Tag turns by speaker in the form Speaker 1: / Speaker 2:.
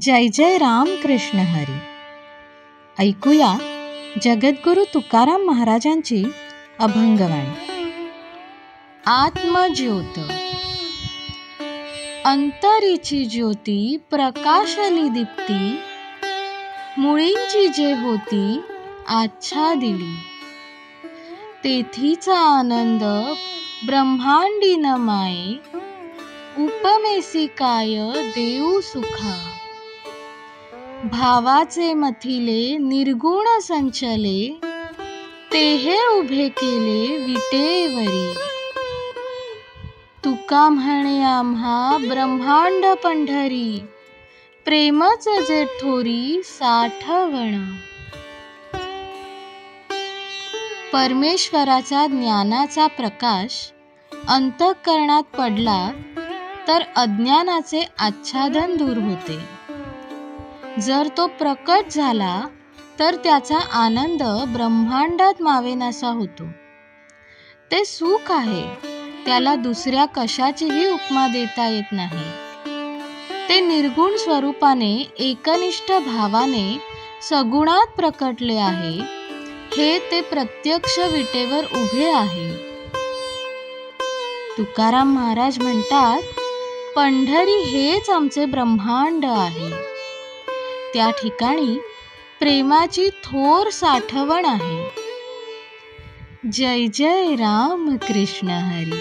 Speaker 1: जय जय राम कृष्ण हरी. ऐकूया जगद्गुरु तुकाराम महाराजांची अभंगवाणी. आत्मज्योत. अंतरीची ज्योती प्रकाशली दीप्ती, मुळींची जे होती आच्छादिली. तेथीचा आनंद ब्रह्मांडी न माये, उपमेसी काय देऊ सुखा. भावाचे मथिले निर्गुण संचले, तेहे उभे केले विटेवरी. तुका म्हणे आम्हा ब्रह्मांड पंढरी, प्रेमच जे थोरी साठवण. परमेश्वराचा ज्ञानाचा प्रकाश अंतःकरणात पडला तर अज्ञानाचे आच्छादन दूर होते. जर तो प्रकट झाला तर त्याचा आनंद ब्रह्मांडात मावेनासा होतो. ते सुख आहे, त्याला दुसऱ्या कशाचीही उपमा देता येत नाही. ते निर्गुण स्वरूपाने एकनिष्ठ भावाने सगुणात प्रकटले आहे. हे ते प्रत्यक्ष विटेवर उभे आहे. तुकाराम महाराज म्हणतात, पंढरी हेच आमचे ब्रह्मांड आहे. त्या ठिकाणी प्रेमाची थोर साठवण आहे. जय जय राम कृष्ण हरी.